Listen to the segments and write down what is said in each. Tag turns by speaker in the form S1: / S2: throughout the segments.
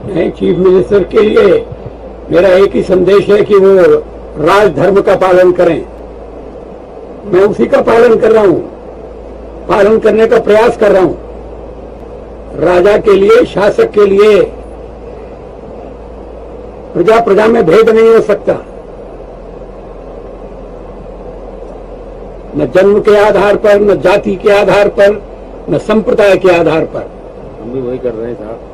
S1: नहीं, chief minister के लिए मेरा एक ही संदेश है कि वो राजधर्म का पालन करें। मैं उसी का पालन कर रहा हूं, पालन करने का प्रयास कर रहा हूं। राजा के लिए, शासक के लिए प्रजा प्रजा में भेद नहीं हो सकता, न जन्म के आधार पर, न जाति के आधार पर, न संप्रदाय के आधार पर।
S2: हम भी वही कर रहे हैं साहब।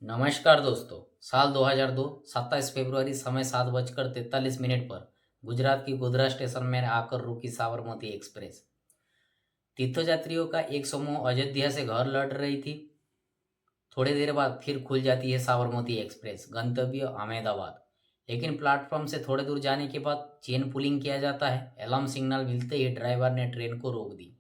S3: नमस्कार दोस्तों, साल 2002 27 फरवरी समय 7:43 पर गुजरात की गोधरा स्टेशन में आकर रुकी साबरमती एक्सप्रेस। तीर्थयात्रियों का एक समूह अयोध्या से घर लौट रही थी। थोड़ी देर बाद फिर खुल जाती है साबरमती एक्सप्रेस, गंतव्य अहमदाबाद। लेकिन प्लेटफॉर्म से थोड़े दूर जाने के बाद चेन पुलिंग किया जाता है। अलार्म सिग्नल मिलते ही ड्राइवर ने ट्रेन को रोक दी।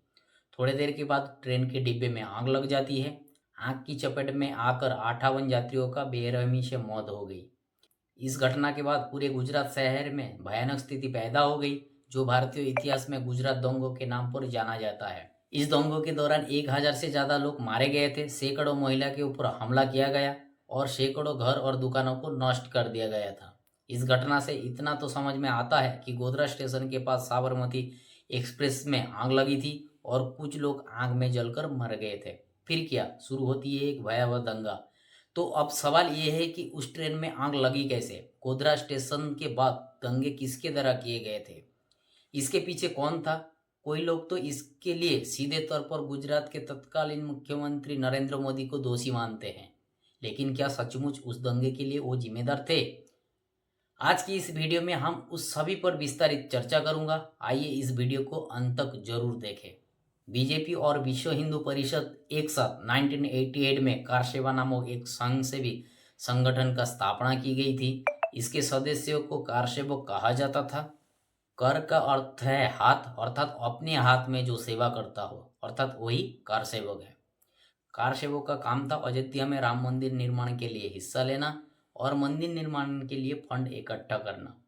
S3: थोड़ी देर के बाद ट्रेन के डिब्बे में आग लग जाती है। आग की चपेट में आकर 58 यात्रियों का बेरहमी से मौत हो गई। इस घटना के बाद पूरे गुजरात शहर में भयानक स्थिति पैदा हो गई, जो भारतीय इतिहास में गुजरात दंगों के नाम पर जाना जाता है। इस दंगों के दौरान 1000 से ज्यादा लोग मारे गए थे, सैकड़ों महिला के ऊपर हमला किया गया और सैकड़ों घर और दुकानों को नष्ट कर दिया गया था। इस घटना से इतना तो समझ में आता है कि गोधरा स्टेशन के पास साबरमती एक्सप्रेस में आग लगी थी और कुछ लोग आग में जलकर मर गए थे। फिर क्या, शुरू होती है एक भयावह दंगा। तो अब सवाल ये है कि उस ट्रेन में आग लगी कैसे? गोधरा स्टेशन के बाद दंगे किसके द्वारा किए गए थे? इसके पीछे कौन था? कोई लोग तो इसके लिए सीधे तौर पर गुजरात के तत्कालीन मुख्यमंत्री नरेंद्र मोदी को दोषी मानते हैं। लेकिन क्या सचमुच उस दंगे के लिए वो जिम्मेदार थे? आज की इस वीडियो में हम उस सभी पर विस्तारित चर्चा करूंगा। आइए इस वीडियो को अंत तक जरूर देखें। बीजेपी और विश्व हिंदू परिषद एक साथ 1988 में कार सेवा नामक एक संघ सेवी संगठन का स्थापना की गई थी। इसके सदस्यों को कार सेवक कहा जाता था। कर का अर्थ है हाथ, अर्थात अपने हाथ में जो सेवा करता हो, अर्थात वही कार सेवक है। कार सेवक का काम था अयोध्या में राम मंदिर निर्माण के लिए हिस्सा लेना और मंदिर निर्माण के लिए फंड इकट्ठा करना।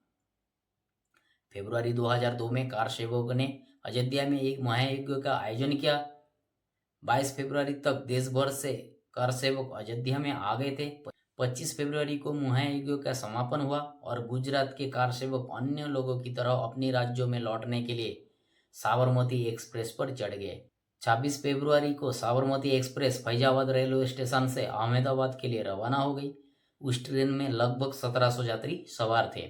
S3: फरवरी 2002 में कार सेवक ने अयोध्या में एक महायज्ञ का आयोजन किया। 22 फरवरी तक देश भर से कार सेवक अयोध्या में आ गए थे। 25 फरवरी को महायज्ञ का समापन हुआ और गुजरात के कार सेवक अन्य लोगों की तरह अपने राज्यों में लौटने के लिए साबरमती एक्सप्रेस पर चढ़ गए। 26 फरवरी को Sabarmati express Faizabad railway station से अहमदाबाद के लिए रवाना हो गई। उस ट्रेन में लगभग 1700 यात्री सवार थे।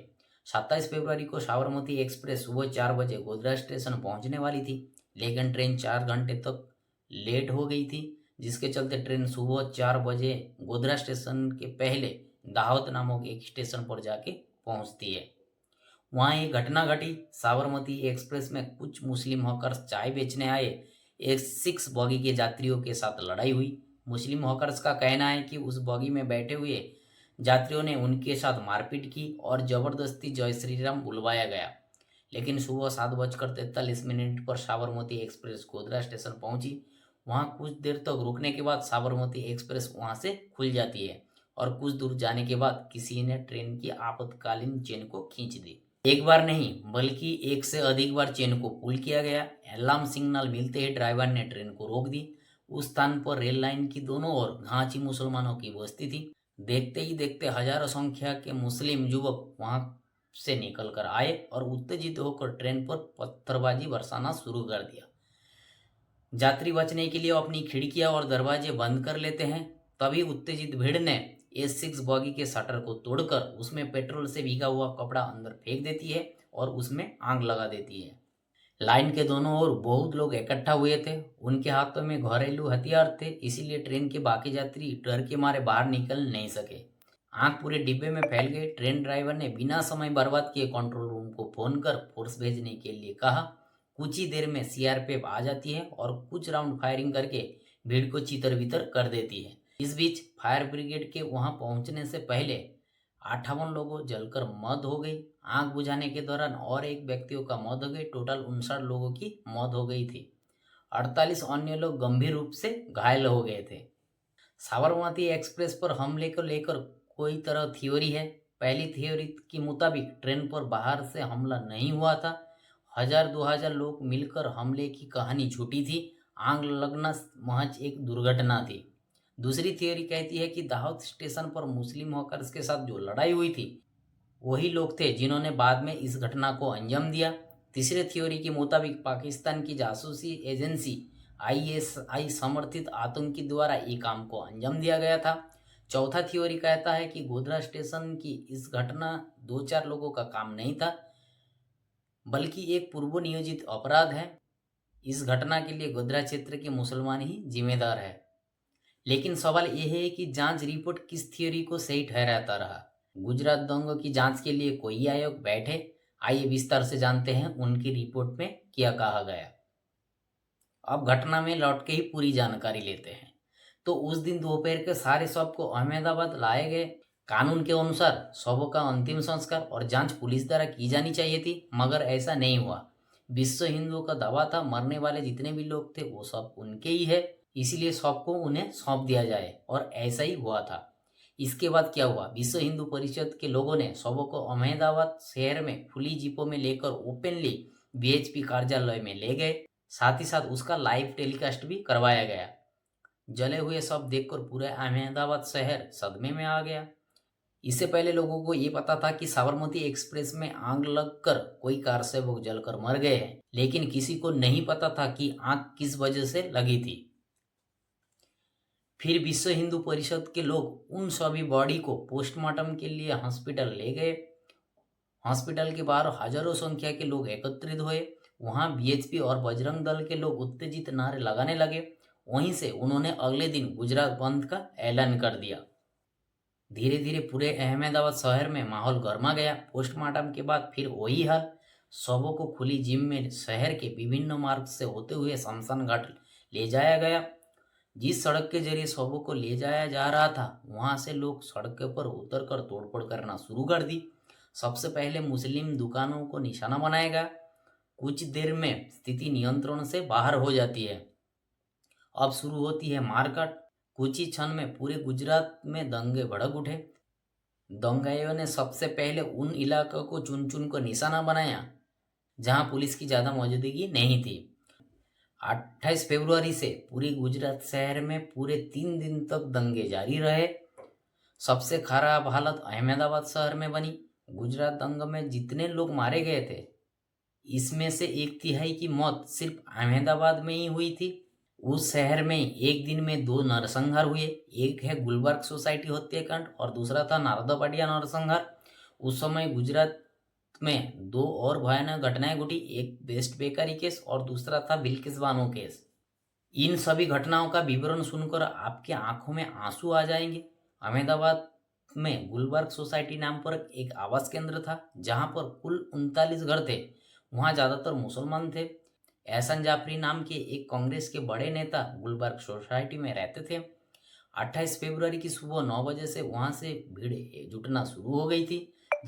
S3: 27 फरवरी को साबरमती एक्सप्रेस सुबह 4 बजे गोधरा स्टेशन पहुंचने वाली थी, लेकिन ट्रेन 4 घंटे तक लेट हो गई थी, जिसके चलते ट्रेन सुबह 4 बजे गोधरा स्टेशन के पहले दाहोद नामक एक स्टेशन पर जाके पहुंचती है। वहां एक घटना घटी। साबरमती एक्सप्रेस में कुछ मुस्लिम हॉकर्स चाय बेचने आए एक 6 बॉगी के यात्रियों के साथ लड़ाई हुई। मुस्लिम हॉकर्स का कहना है कि उस बॉगी में बैठे हुए यात्रियों ने उनके साथ मारपीट की और जबरदस्ती जय श्री राम बुलवाया गया। लेकिन सुबह 7:43 पर साबरमती एक्सप्रेस गोधरा स्टेशन पहुंची। वहां कुछ देर तक रुकने के बाद साबरमती एक्सप्रेस वहां से खुल जाती है और कुछ दूर जाने के बाद किसी ने ट्रेन की आपातकालीन चेन को खींच दी। एक बार नहीं बल्कि एक से अधिक बार चेन को पुल किया गया। अलार्म सिग्नल मिलते ही ड्राइवर ने ट्रेन को रोक दी। उस स्थान पर रेल लाइन की दोनों ओर घांची मुसलमानों की बस्ती थी। देखते ही देखते हजारों संख्या के मुस्लिम युवक वहां से निकल कर आए और उत्तेजित होकर ट्रेन पर पत्थरबाजी बरसाना शुरू कर दिया। यात्री बचने के लिए अपनी खिड़कियां और दरवाजे बंद कर लेते हैं। तभी उत्तेजित भीड़ ने S6 बॉगी के शटर को तोड़कर उसमें पेट्रोल से भीगा हुआ कपड़ा अंदर फेंक देती है और उसमें आग लगा देती है। लाइन के दोनों ओर बहुत लोग इकट्ठा हुए थे। उनके हाथों में घरेलू हथियार थे, इसीलिए ट्रेन के बाकी यात्री डर के मारे बाहर निकल नहीं सके। आग पूरे डिब्बे में फैल गई। ट्रेन ड्राइवर ने बिना समय बर्बाद किए कंट्रोल रूम को फोन कर फोर्स भेजने के लिए कहा। कुछ ही देर में CRPF आ जाती है और कुछ राउंड फायरिंग करके भीड़ को चितर बितर कर देती है। इस बीच फायर ब्रिगेड के वहां पहुंचने से पहले 58 लोगों जलकर मौत हो गई। आग बुझाने के दौरान और एक व्यक्तियों का मौत हो गई। टोटल 59 लोगों की मौत हो गई थी। 48 अन्य लोग गंभीर रूप से घायल हो गए थे। साबरमती एक्सप्रेस पर हमले को लेकर कोई तरह थ्योरी है। पहली थ्योरी के मुताबिक ट्रेन पर बाहर से हमला नहीं हुआ था। 1000-2000 लोग मिलकर हमले की कहानी झूठी थी। आग लगना महज एक दुर्घटना थी। दूसरी थ्योरी कहती है कि दाऊद स्टेशन पर मुस्लिम हॉकर्स के साथ जो लड़ाई हुई थी वही लोग थे जिन्होंने बाद में इस घटना को अंजाम दिया। तीसरे थ्योरी के मुताबिक पाकिस्तान की जासूसी एजेंसी ISI समर्थित आतंकी द्वारा ये काम को अंजाम दिया गया था। चौथा थ्योरी कहता है कि गोधरा स्टेशन की इस घटना 2-4 लोगों का काम नहीं था, बल्कि एक पूर्व नियोजित अपराध है। इस घटना के लिए गोधरा क्षेत्र के मुसलमान ही जिम्मेदार है। लेकिन सवाल यह है कि जांच रिपोर्ट किस थ्योरी को सही ठहराता रहा। गुजरात दंगों की जांच के लिए कोई आयोग बैठे? आइए विस्तार से जानते हैं उनकी रिपोर्ट में क्या कहा गया। अब घटना में लौट के ही पूरी जानकारी लेते हैं। तो उस दिन दोपहर के सारे शव को अहमदाबाद लाए गए। कानून के अनुसार शवों का अंतिम संस्कार और जांच पुलिस द्वारा की जानी चाहिए थी, मगर ऐसा नहीं हुआ। विश्व हिंदुओं का दावा था मरने वाले जितने भी लोग थे वो सब उनके ही है, इसीलिए शव को उन्हें सौंप दिया जाए, और ऐसा ही हुआ था। इसके बाद क्या हुआ? विश्व हिंदू परिषद के लोगों ने शवों को अहमदाबाद शहर में खुली जीपों में लेकर ओपनली BHP कार्यालय में ले गए। साथ ही साथ उसका लाइव टेलीकास्ट भी करवाया गया। जले हुए शव देखकर पूरा अहमदाबाद शहर सदमे में आ गया। इससे पहले लोगों को ये पता था कि साबरमती एक्सप्रेस में आग लगकर कोई कार सेवक जलकर मर गए हैं, लेकिन किसी को नहीं पता था कि आग किस वजह से लगी थी। फिर विश्व हिंदू परिषद के लोग उन सभी बॉडी को पोस्टमार्टम के लिए हॉस्पिटल ले गए। हॉस्पिटल के बाहर हजारों संख्या के लोग एकत्रित हुए। वहां BHP और बजरंग दल के लोग उत्तेजित नारे लगाने लगे। वहीं से उन्होंने अगले दिन गुजरात बंद का ऐलान कर दिया। धीरे धीरे पूरे अहमदाबाद शहर में माहौल गर्मा गया। पोस्टमार्टम के बाद फिर वही हाल। शवों को खुली जिम में शहर के विभिन्न मार्ग से होते हुए शमशान घाट ले जाया गया। जिस सड़क के जरिए शवों को ले जाया जा रहा था वहां से लोग सड़क पर उतरकर तोड़फोड़ करना शुरू कर दी। सबसे पहले मुस्लिम दुकानों को निशाना बनाया गया। कुछ देर में स्थिति नियंत्रण से बाहर हो जाती है। अब शुरू होती है मारकाट। कुछ ही क्षण में पूरे गुजरात में दंगे भड़क उठे। दंगाइयों ने सबसे पहले उन इलाकों को चुन चुन कर निशाना बनाया जहां पुलिस की ज्यादा मौजूदगी नहीं थी। 28 फरवरी से पूरी गुजरात शहर में पूरे 3 दिन तक दंगे जारी रहे। सबसे खराब हालत अहमदाबाद शहर में बनी। गुजरात दंगे में जितने लोग मारे गए थे इसमें से 1/3 की मौत सिर्फ अहमदाबाद में ही हुई थी। उस शहर में एक दिन में 2 नरसंहार हुए। एक है गुलबर्ग सोसाइटी हत्याकांड और दूसरा था नारदपाटिया नरसंहार। उस समय गुजरात में 2 और भयानक घटनाएं घटी। एक बेस्ट बेकरी केस और दूसरा था बिल्किस बानो केस। इन सभी घटनाओं का विवरण सुनकर आपके आंखों में आंसू आ जाएंगे। अहमदाबाद में गुलबर्ग सोसाइटी नाम पर एक आवास केंद्र था जहां पर कुल 39 घर थे। वहां ज्यादातर मुसलमान थे। एहसन जाफरी नाम के एक कांग्रेस के बड़े नेता गुलबर्ग सोसाइटी में रहते थे। 28 फरवरी की सुबह 9 बजे से वहां से भीड़ जुटना शुरू हो गई थी,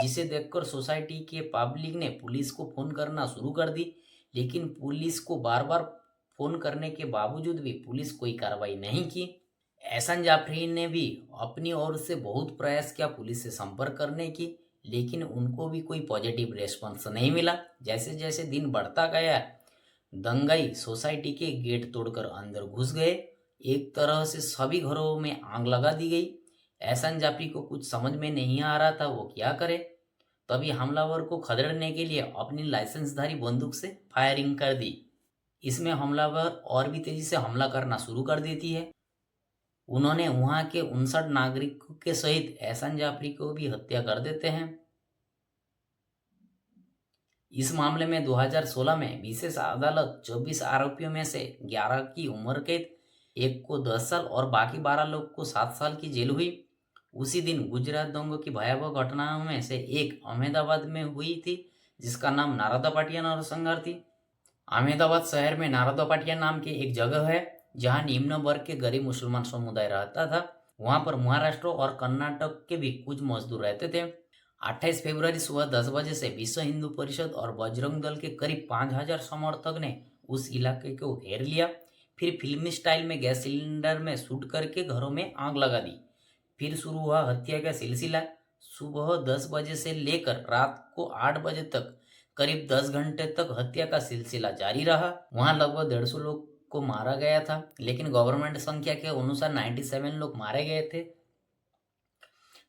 S3: जिसे देखकर सोसाइटी के पब्लिक ने पुलिस को फोन करना शुरू कर दी। लेकिन पुलिस को बार बार फोन करने के बावजूद भी पुलिस कोई कार्रवाई नहीं की। एहसन जाफरी ने भी अपनी ओर से बहुत प्रयास किया पुलिस से संपर्क करने की, लेकिन उनको भी कोई पॉजिटिव रेस्पॉन्स नहीं मिला। जैसे जैसे दिन बढ़ता गया दंगाई सोसाइटी के गेट तोड़कर अंदर घुस गए। एक तरह से सभी घरों में आग लगा दी गई। एहसन जाफरी को कुछ समझ में नहीं आ रहा था वो क्या करे। तभी हमलावर को खदेड़ने के लिए अपनी लाइसेंसधारी बंदूक से फायरिंग कर दी। इसमें हमलावर और भी तेजी से हमला करना शुरू कर देती है। उन्होंने वहां के 59 नागरिकों के सहित एहसन जाफरी को भी हत्या कर देते हैं। इस मामले में 2016 में विशेष अदालत 24 आरोपियों में से 11 की उम्र कैद, एक को 10 साल और बाकी 12 लोग को 7 साल की जेल हुई। उसी दिन गुजरात दंगों की भयावह घटनाओं में से एक अहमदाबाद में हुई थी जिसका नाम नारदपाटिया नरसंहार थी। अहमदाबाद शहर में नारदपाटिया नाम की एक जगह है जहां निम्न वर्ग के गरीब मुसलमान समुदाय रहता था। वहां पर महाराष्ट्र और कर्नाटक के भी कुछ मजदूर रहते थे। 28 फरवरी सुबह 10 बजे से विश्व हिंदू परिषद और बजरंग दल के करीब 5000 समर्थक ने उस इलाके को घेर लिया। फिर फिल्मी स्टाइल में गैस सिलेंडर में शूट करके घरों में आग लगा दी। फिर शुरू हुआ हत्या का सिलसिला। सुबह 10 बजे से लेकर रात को 8 बजे तक करीब 10 घंटे तक हत्या का सिलसिला जारी रहा। वहां लगभग 150 लोग को मारा गया था, लेकिन गवर्नमेंट संख्या के अनुसार 97 लोग मारे गए थे।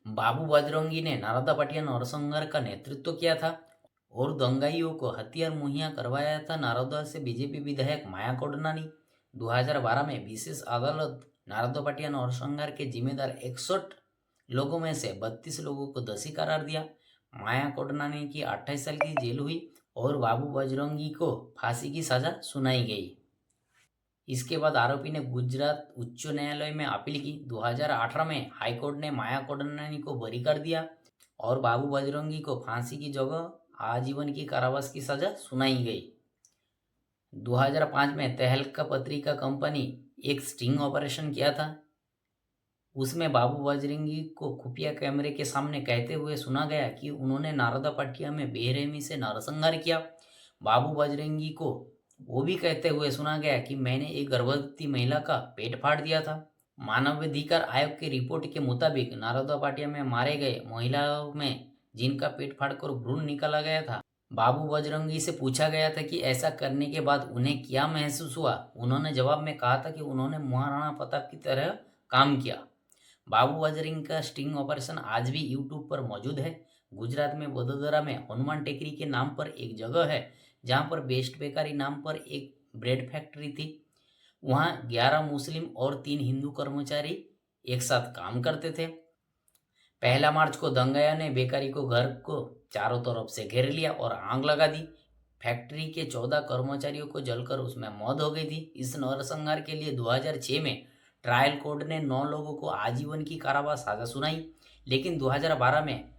S3: बाबू बजरंगी ने नारदा पाटिया नरसंहार का नेतृत्व किया था और दंगाइयों को हथियार मुहैया करवाया था। नारदा से बीजेपी विधायक माया कोडनानी 2012 में विशेष अदालत नारदा पाटिया नरसंहार के जिम्मेदार 61 लोगों में से 32 लोगों को दोषी करार दिया। माया कोडनानी की 28 साल की जेल हुई और बाबू बजरंगी को फांसी की सजा सुनाई गई। इसके बाद आरोपी ने गुजरात उच्च न्यायालय में अपील की। 2018 में हाईकोर्ट ने माया कोडनानी को बरी कर दिया और बाबू बजरंगी को फांसी की जगह आजीवन की कारावास की सजा सुनाई गई। 2005 में तहलका पत्रिका कंपनी एक स्टिंग ऑपरेशन किया था। उसमें बाबू बजरंगी को खुफिया कैमरे के सामने कहते हुए सुना गया कि उन्होंने नारदा पाटिया में बेरहमी से नरसंहार किया। बाबू बजरंगी को वो भी कहते हुए सुना गया कि मैंने एक गर्भवती महिला का पेट फाड़ दिया था। मानवाधिकार आयोग की रिपोर्ट के मुताबिक नारदा पाटिया में मारे गए महिलाओं में जिनका पेट फाड़कर भ्रूण निकाला गया था, बाबू बजरंगी से पूछा गया था कि ऐसा करने के बाद उन्हें क्या महसूस हुआ। उन्होंने जवाब में कहा था कि उन्होंने महाराणा प्रताप की तरह काम किया। बाबू बजरंगी का स्टिंग ऑपरेशन आज भी यूट्यूब पर मौजूद है। गुजरात में वडोदरा में हनुमान टेकरी के नाम पर एक जगह है जहां पर बेस्ट बेकरी नाम पर एक ब्रेड फैक्ट्री थी। वहां 11 मुस्लिम और 3 हिंदू कर्मचारी एक साथ काम करते थे। 1 मार्च को दंगाइयों ने बेकरी को घर को चारों तरफ से घेर लिया और आग लगा दी। फैक्ट्री के 14 कर्मचारियों को जलकर उसमें मौत हो गई थी। इस नरसंहार के लिए 2006 में ट्रायल कोर्ट ने 9 लोगों को आजीवन की कारावास सजा सुनाई, लेकिन 2012 में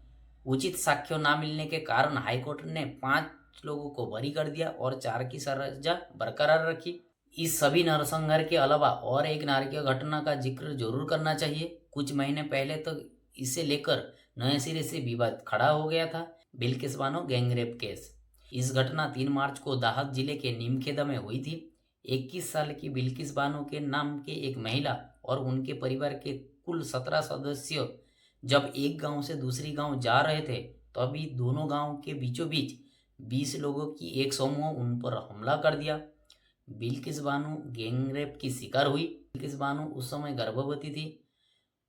S3: उचित साक्ष्य न मिलने के कारण हाईकोर्ट ने 5 लोगों को बरी कर दिया और 4 की सजा बरकरार रखी। इस सभी नरसंहार के अलावा और एक नारकीय घटना का जिक्र जरूर करना चाहिए। कुछ महीने पहले तो इसे लेकर नए सिरे से विवाद खड़ा हो गया था, बिल्किस बानो गैंगरेप केस। इस घटना 3 मार्च को दाहोद जिले के नीमखेड़ा में हुई थी। 21 साल की बिल्किस बानो के नाम के एक महिला और उनके परिवार के कुल 17 सदस्य जब एक गांव से दूसरी गांव जा रहे थे, तभी दोनों गांव के बीचों बीच 20 लोगों की एक समूह उन पर हमला कर दिया। बिल्किस बानो गैंगरेप की शिकार हुई। बिल्किस बानो उस समय गर्भवती थी।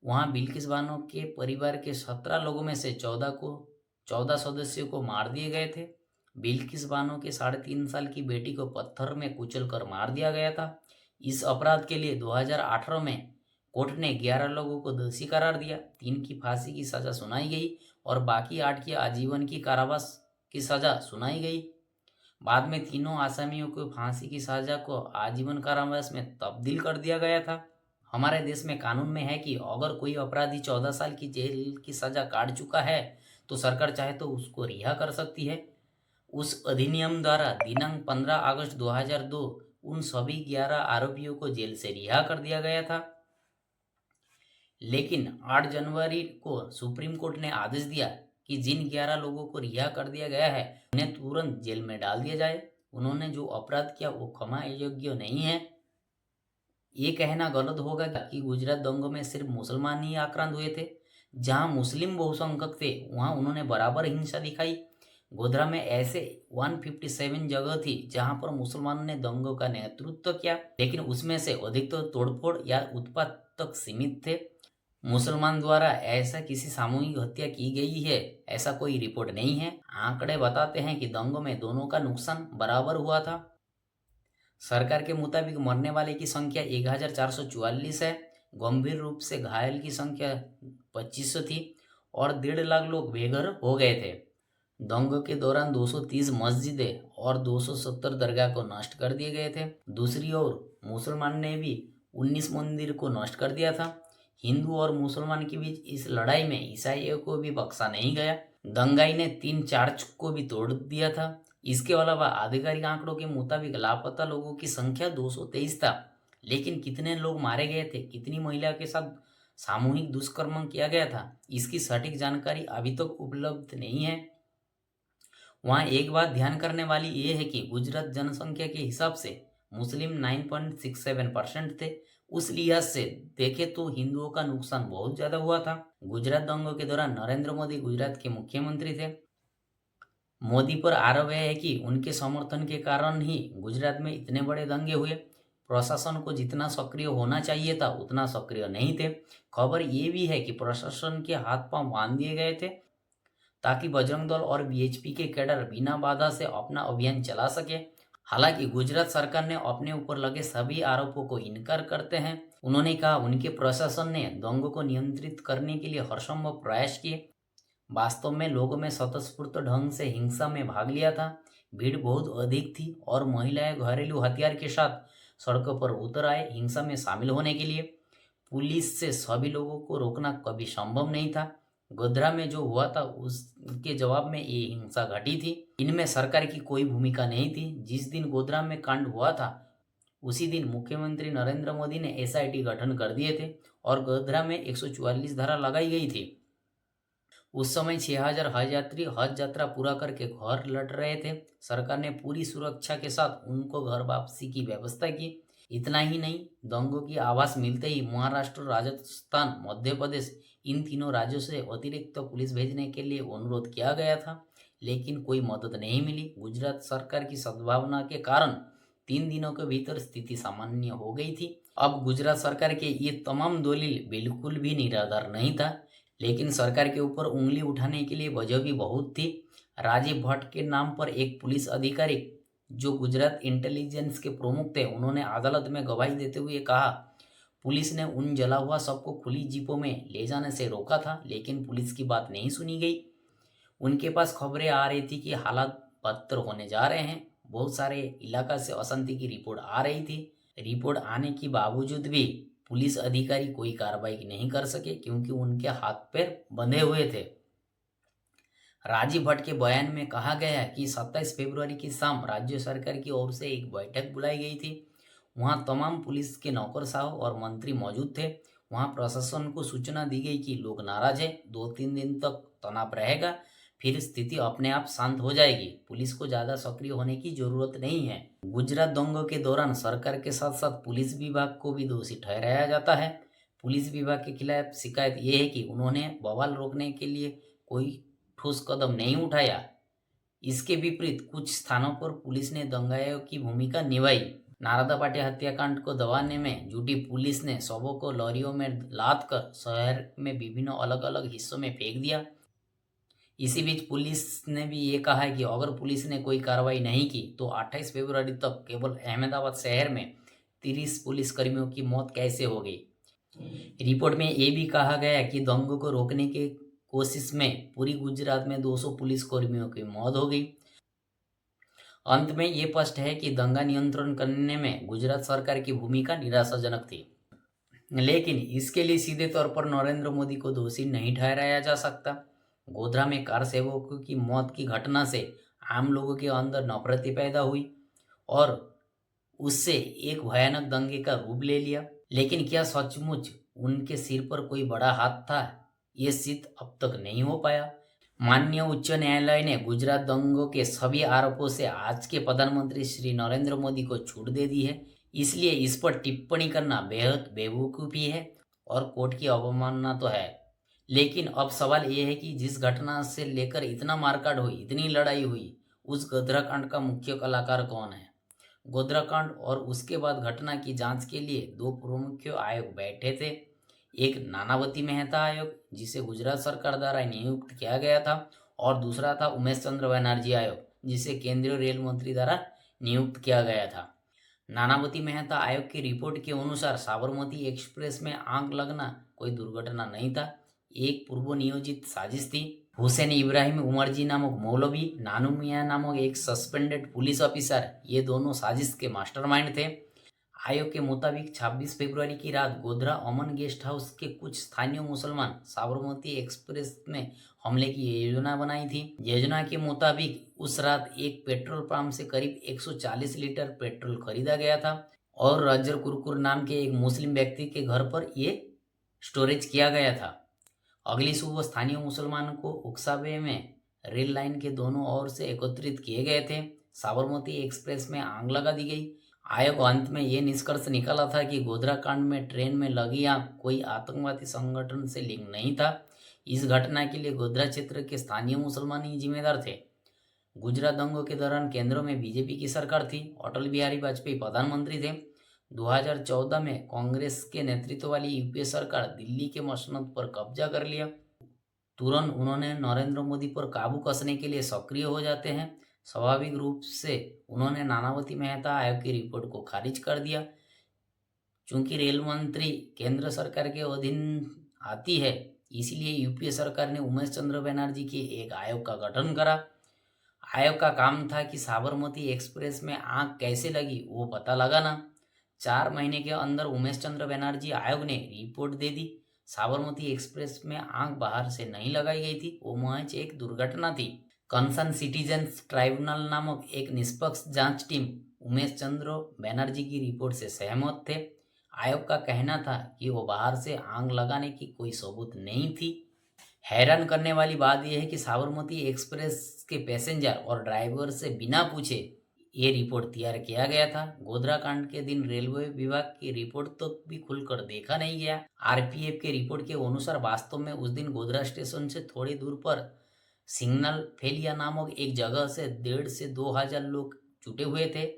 S3: वहां बिल्किस बानो के परिवार के 17 लोगों में से 14 सदस्यों को मार दिए गए थे। बिल्किस बानो के 3.5 साल की बेटी को पत्थर में कुचलकर मार दिया गया था। इस अपराध के लिए 2018 में कोर्ट ने 11 लोगों को दोषी करार दिया। 3 की फांसी की सजा सुनाई गई और बाकी 8 की आजीवन की कारावास की सजा सुनाई गई। बाद में तीनों आसामियों को फांसी की सजा को आजीवन कारावास में तब्दील कर दिया गया था। हमारे देश में कानून में है कि अगर कोई अपराधी 14 साल की जेल की सजा काट चुका है तो सरकार चाहे तो उसको रिहा कर सकती है। उस अधिनियम द्वारा दिनांक 15 अगस्त 2002 उन सभी 11 आरोपियों को जेल से रिहा कर दिया गया था। लेकिन 8 जनवरी को सुप्रीम कोर्ट ने आदेश दिया कि जिन 11 लोगों को रिहा कर दिया गया है उन्हें तुरंत जेल में डाल दिया जाए। उन्होंने जो अपराध किया वो क्षमा योग्य नहीं है। ये कहना गलत होगा कि गुजरात दंगों में सिर्फ मुसलमान ही आक्रांत हुए थे। जहां मुस्लिम बहुसंख्यक थे वहां उन्होंने बराबर हिंसा दिखाई। गोधरा में ऐसे 157 जगह थी जहां पर मुसलमानों ने दंगों का नेतृत्व किया, लेकिन उसमें से अधिकतर तोड़फोड़ या उत्पात तक सीमित थे। मुसलमान द्वारा ऐसा किसी सामूहिक हत्या की गई है ऐसा कोई रिपोर्ट नहीं है। आंकड़े बताते हैं कि दंगों में दोनों का नुकसान बराबर हुआ था। सरकार के मुताबिक मरने वाले की संख्या 1444 है। गंभीर रूप से घायल की संख्या 2500 थी और 1.5 लाख लोग बेघर हो गए थे। दंगों के दौरान 230 मस्जिदें और 270 दरगाह को नष्ट कर दिए गए थे। दूसरी ओर मुसलमान ने भी 19 मंदिर को नष्ट कर दिया था। हिंदू और मुसलमान के बीच इस लड़ाई में ईसाइयों को भी बख्शा नहीं गया। दंगाई ने 3 चर्च को भी तोड़ दिया था। इसके अलावा आधिकारिक आंकड़ों के मुताबिक लापता लोगों की संख्या 223 था। लेकिन कितने लोग मारे गए थे, कितनी महिला के साथ सामूहिक दुष्कर्म किया गया था, इसकी सटीक जानकारी अभी तक उपलब्ध नहीं है। वहाँ एक बात ध्यान करने वाली ये है कि गुजरात जनसंख्या के हिसाब से मुस्लिम 9.67% थे। उस लिहाज से देखे तो हिंदुओं का नुकसान बहुत ज्यादा हुआ था। गुजरात दंगों के दौरान नरेंद्र मोदी गुजरात के मुख्यमंत्री थे। मोदी पर आरोप है कि उनके समर्थन के कारण ही गुजरात में इतने बड़े दंगे हुए। प्रशासन को जितना सक्रिय होना चाहिए था उतना सक्रिय नहीं थे। खबर ये भी है कि प्रशासन के हाथ पांव बांध दिए गए थे ताकि बजरंग दल और बीएचपी के कैडर बिना बाधा से अपना अभियान चला सके। हालांकि गुजरात सरकार ने अपने ऊपर लगे सभी आरोपों को इनकार करते हैं। उन्होंने कहा उनके प्रशासन ने दंगों को नियंत्रित करने के लिए हरसंभव प्रयास किए। वास्तव में लोगों में स्वतःस्फूर्त ढंग से हिंसा में भाग लिया था। भीड़ बहुत अधिक थी और महिलाएं घरेलू हथियार के साथ सड़कों पर उतर आए हिंसा में शामिल होने के लिए। पुलिस से सभी लोगों को रोकना कभी संभव नहीं था। गोधरा में जो हुआ था उसके जवाब में ये हिंसा घटी थी। इनमें सरकार की कोई भूमिका नहीं थी। जिस दिन गोधरा में कांड हुआ था उसी दिन मुख्यमंत्री नरेंद्र मोदी ने एसआईटी गठन कर दिए थे और गोधरा में 144 धारा लगाई गई थी। उस समय 6000 हज यात्री हज यात्रा पूरा करके घर लौट रहे थे। सरकार ने पूरी सुरक्षा के साथ उनको घर वापसी की व्यवस्था की। इतना ही नहीं, दंगों की आवाज मिलते ही महाराष्ट्र, राजस्थान, मध्य प्रदेश इन तीनों राज्यों से अतिरिक्त पुलिस भेजने के लिए अनुरोध किया गया था, लेकिन कोई मदद नहीं मिली। गुजरात सरकार की सद्भावना के कारण 3 दिनों के भीतर स्थिति सामान्य हो गई थी। अब गुजरात सरकार के ये तमाम दलील बिल्कुल भी निराधार नहीं था, लेकिन सरकार के ऊपर उंगली उठाने के लिए वजह भी बहुत थी। राजीव भट्ट के नाम पर एक पुलिस अधिकारी जो गुजरात इंटेलिजेंस के प्रमुख थे, उन्होंने अदालत में गवाही देते हुए कहा पुलिस ने उन जला हुआ सबको खुली जीपों में ले जाने से रोका था, लेकिन पुलिस की बात नहीं सुनी गई। उनके पास खबरें आ रही थी कि हालात बदतर होने जा रहे हैं। बहुत सारे इलाका से अशांति की रिपोर्ट आ रही थी। रिपोर्ट आने के बावजूद भी पुलिस अधिकारी कोई कार्रवाई नहीं कर सके क्योंकि उनके हाथ पैर बंधे हुए थे। राजीव भट्ट के बयान में कहा गया है कि 27 फरवरी की शाम राज्य सरकार की ओर से एक बैठक बुलाई गई थी। वहां तमाम पुलिस के नौकरशाह और मंत्री मौजूद थे। वहां प्रशासन को सूचना दी गई कि लोग नाराज है, 2-3 दिन तक तनाव रहेगा, फिर स्थिति अपने आप शांत हो जाएगी। पुलिस को ज्यादा सक्रिय होने की जरूरत नहीं है। गुजरात दंगों के दौरान सरकार के साथ साथ पुलिस विभाग को भी दोषी ठहराया जाता है। पुलिस विभाग के खिलाफ शिकायत यह है कि उन्होंने बवाल रोकने के लिए कोई ठोस कदम नहीं उठाया। इसके विपरीत कुछ स्थानों पर पुलिस ने दंगाइयों की भूमिका निभाई। नारदा पाटिया हत्याकांड को दबाने में जुटी पुलिस ने शवों को लॉरियों में लाद कर शहर में विभिन्न अलग अलग हिस्सों में फेंक दिया। इसी बीच पुलिस ने भी ये कहा है कि अगर पुलिस ने कोई कार्रवाई नहीं की तो 28 फरवरी तक केवल अहमदाबाद शहर में 30 पुलिसकर्मियों की मौत कैसे हो गई। रिपोर्ट में ये भी कहा गया कि दंगों को रोकने के कोशिश में पूरी गुजरात में 200 पुलिसकर्मियों की मौत हो गई। अंत में ये स्पष्ट है कि दंगा नियंत्रण करने में गुजरात सरकार की भूमिका निराशाजनक थी, लेकिन इसके लिए सीधे तौर पर नरेंद्र मोदी को दोषी नहीं ठहराया जा सकता। गोधरा में कार सेवकों की मौत की घटना से आम लोगों के अंदर नफरत पैदा हुई और उससे एक भयानक दंगे का रूप ले लिया। लेकिन क्या सचमुच उनके सिर पर कोई बड़ा हाथ था, ये सिद्ध अब तक नहीं हो पाया। माननीय उच्च न्यायालय ने गुजरात दंगों के सभी आरोपों से आज के प्रधानमंत्री श्री नरेंद्र मोदी को छूट दे दी है। इसलिए इस पर टिप्पणी करना बेहद बेवकूफ़ी है और कोर्ट की अवमानना तो है। लेकिन अब सवाल यह है कि जिस घटना से लेकर इतना मारकाट हुई, इतनी लड़ाई हुई, उस गोधरा कांड का मुख्य कलाकार कौन है। गोधरा कांड और उसके बाद घटना की जांच के लिए 2 प्रमुख आयोग बैठे थे। एक नानावती मेहता आयोग जिसे गुजरात सरकार द्वारा नियुक्त किया गया था और दूसरा था उमेश चंद्र बनर्जी आयोग जिसे केंद्रीय रेल मंत्री द्वारा नियुक्त किया गया था। नानावती मेहता आयोग की रिपोर्ट के अनुसार साबरमती एक्सप्रेस में आग लगना कोई दुर्घटना नहीं था, एक पूर्व नियोजित साजिश थी। हुसैन इब्राहिम उमरजी नामक मौलवी, नानू मियाँ नामक एक सस्पेंडेड पुलिस ऑफिसर, ये दोनों साजिश के मास्टरमाइंड थे। आयोग के मुताबिक 26 फरवरी की रात गोधरा अमन गेस्ट हाउस के कुछ स्थानीय मुसलमान साबरमती एक्सप्रेस में हमले की योजना बनाई थी। योजना के मुताबिक उस रात एक पेट्रोल पंप से करीब 140 लीटर पेट्रोल खरीदा गया था और रजर कुरकुर नाम के एक मुस्लिम व्यक्ति के घर पर ये स्टोरेज किया गया था। अगली सुबह स्थानीय मुसलमानों को उकसावे में रेल लाइन के दोनों ओर से एकत्रित किए गए थे। साबरमती एक्सप्रेस में आग लगा दी गई। आयोग अंत में ये निष्कर्ष निकाला था कि गोधरा कांड में ट्रेन में लगी आग कोई आतंकवादी संगठन से लिंक नहीं था। इस घटना के लिए गोधरा क्षेत्र के स्थानीय मुसलमान ही जिम्मेदार थे। गुजरात दंगों के दौरान केंद्र में बीजेपी की सरकार थी। अटल बिहारी वाजपेयी प्रधानमंत्री थे। 2014 में कांग्रेस के नेतृत्व वाली यूपीए सरकार दिल्ली के मसनद पर कब्जा कर लिया। तुरंत उन्होंने नरेंद्र मोदी पर काबू कसने के लिए सक्रिय हो जाते हैं। स्वाभाविक रूप से उन्होंने नानावती मेहता आयोग की रिपोर्ट को खारिज कर दिया। चूंकि रेल मंत्री केंद्र सरकार के अधीन आती है, इसलिए यूपीए सरकार ने उमेश चंद्र बनर्जी के एक आयोग का गठन करा। आयोग का काम था कि साबरमती एक्सप्रेस में आग कैसे लगी वो पता लगाना। 4 महीने के अंदर उमेश चंद्र बनर्जी आयोग ने रिपोर्ट दे दी। साबरमती एक्सप्रेस में आग बाहर से नहीं लगाई गई थी, वो महज एक दुर्घटना थी। कंसर्न सिटीजन्स ट्राइब्यूनल नामक एक निष्पक्ष जांच टीम उमेश चंद्र बनर्जी की रिपोर्ट से सहमत थे। आयोग का कहना था कि वो बाहर से आग लगाने की कोई सबूत नहीं थी। हैरान करने वाली बात यह है कि साबरमती एक्सप्रेस के पैसेंजर और ड्राइवर से बिना पूछे ये रिपोर्ट तैयार किया गया था। गोधरा कांड के दिन रेलवे विभाग की रिपोर्ट तो भी खुलकर देखा नहीं गया। आरपीएफ के रिपोर्ट के अनुसार वास्तव में उस दिन गोधरा स्टेशन से थोड़ी दूर पर सिग्नल फेलिया नामक एक जगह से 1,500 से 2,000 लोग जुटे हुए थे।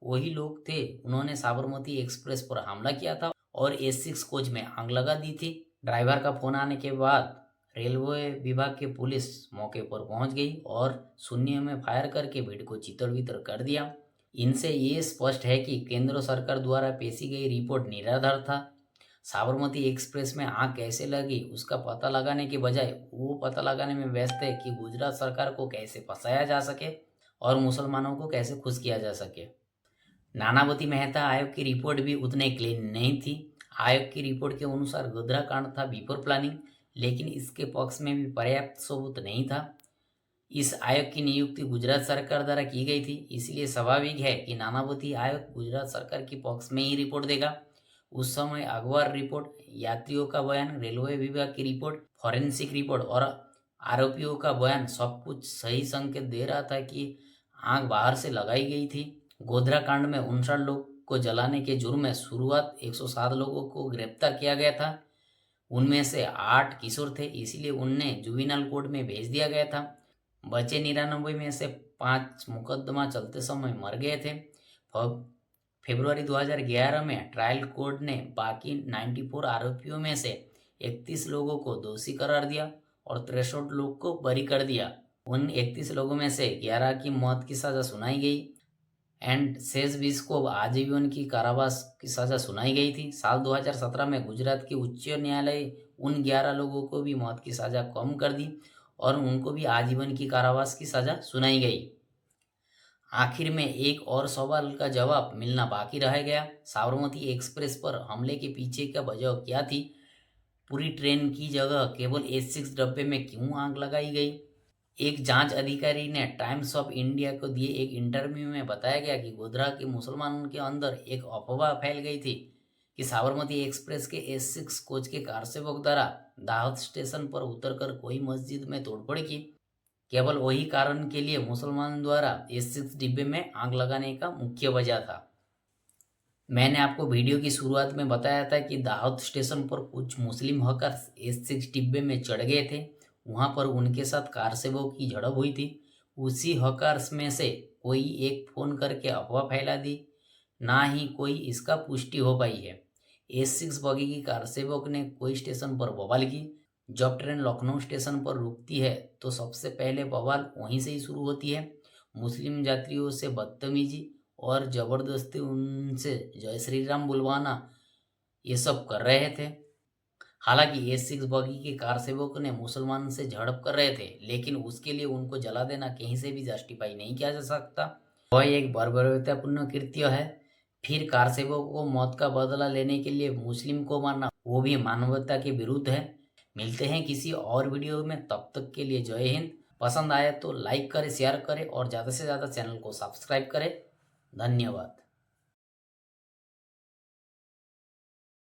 S3: वही लोग थे उन्होंने साबरमती एक्सप्रेस पर हमला किया था और S6 कोच में आग लगा दी थी। ड्राइवर का फोन आने के बाद रेलवे विभाग की पुलिस मौके पर पहुंच गई और शून्य में फायर करके भीड़ को चितर-वितर कर दिया। इनसे ये स्पष्ट है कि केंद्र सरकार द्वारा पेशी गई रिपोर्ट निराधार था। साबरमती एक्सप्रेस में आग कैसे लगी उसका पता लगाने के बजाय वो पता लगाने में व्यस्त है कि गुजरात सरकार को कैसे फंसाया जा सके और मुसलमानों को कैसे खुश किया जा सके। नानावती मेहता आयोग की रिपोर्ट भी उतने क्लीन नहीं थी। आयोग की रिपोर्ट के अनुसार गोधरा कांड था बिफोर प्लानिंग, लेकिन इसके पक्ष में भी पर्याप्त सबूत नहीं था। इस आयोग की नियुक्ति गुजरात सरकार द्वारा की गई थी, इसलिए स्वाभाविक है कि नानावती आयोग गुजरात सरकार के पक्ष में ही रिपोर्ट देगा। उस समय अखबार रिपोर्ट, यात्रियों का बयान, रेलवे विभाग की रिपोर्ट, फॉरेंसिक रिपोर्ट और आरोपियों का बयान सब कुछ सही संकेत दे रहा था कि आग बाहर से लगाई गई थी। गोधरा कांड में 59 लोग को जलाने के जुर्म में शुरुआत 107 लोगों को गिरफ्तार किया गया था। उनमें से 8 किशोर थे, इसलिए उन्हें जुवेनाइल कोर्ट में भेज दिया गया था। बचे 99 में से 5 मुकदमा चलते समय मर गए थे। फरवरी 2011 में ट्रायल कोर्ट ने बाकी 94 आरोपियों में से 31 लोगों को दोषी करार दिया और 63 लोग को बरी कर दिया। उन 31 लोगों में से 11 की मौत की सजा सुनाई गई एंड शेष 20 को आजीवन की कारावास की सजा सुनाई गई थी। साल 2017 में गुजरात के उच्च न्यायालय उन 11 लोगों को भी मौत की सजा कम कर दी और उनको भी आजीवन की कारावास की सजा सुनाई गई। आखिर में एक और सवाल का जवाब मिलना बाकी रह गया। साबरमती एक्सप्रेस पर हमले के पीछे का वजह क्या थी? पूरी ट्रेन की जगह केवल S6 डब्बे में क्यों आग लगाई गई? एक जांच अधिकारी ने टाइम्स ऑफ इंडिया को दिए एक इंटरव्यू में बताया गया कि गोधरा के मुसलमानों के अंदर एक अफवाह फैल गई थी कि साबरमती एक्सप्रेस के S6 कोच के कारसेवक द्वारा दाहोद स्टेशन पर उतरकर कोई मस्जिद में तोड़फोड़ की। केवल वही कारण के लिए मुसलमान द्वारा S6 डिब्बे में आग लगाने का मुख्य वजह था। मैंने आपको वीडियो की शुरुआत में बताया था कि दाहोद स्टेशन पर कुछ मुस्लिम हकर्स S6 डिब्बे में चढ़ गए थे। वहां पर उनके साथ कारसेवकों की झड़प हुई थी। उसी हकर्स में से कोई एक फोन करके अफवाह फैला दी, ना ही कोई इसका पुष्टि हो पाई है। S6 बगी की कारसेवक ने कोई स्टेशन पर बवाल की। जब ट्रेन लखनऊ स्टेशन पर रुकती है तो सबसे पहले बवाल वहीं से ही शुरू होती है। मुस्लिम यात्रियों से बदतमीजी और जबरदस्ती उनसे जय श्री राम बुलवाना ये सब कर रहे थे। हालांकि S6 बगी के कारसेवक ने मुसलमान से झड़प कर रहे थे, लेकिन उसके लिए उनको जला देना कहीं से भी जस्टिफाई नहीं किया जा सकता। वह एक बर्बरतापूर्ण कृत्य है। फिर कारसेवकों को मौत का बदला लेने के लिए मुस्लिम को मारना, वो भी मानवता के विरुद्ध है। मिलते हैं किसी और वीडियो में, तब तक के लिए जय हिंद। पसंद आया तो लाइक करें, शेयर करें और ज़्यादा से ज़्यादा चैनल को सब्सक्राइब करें। धन्यवाद।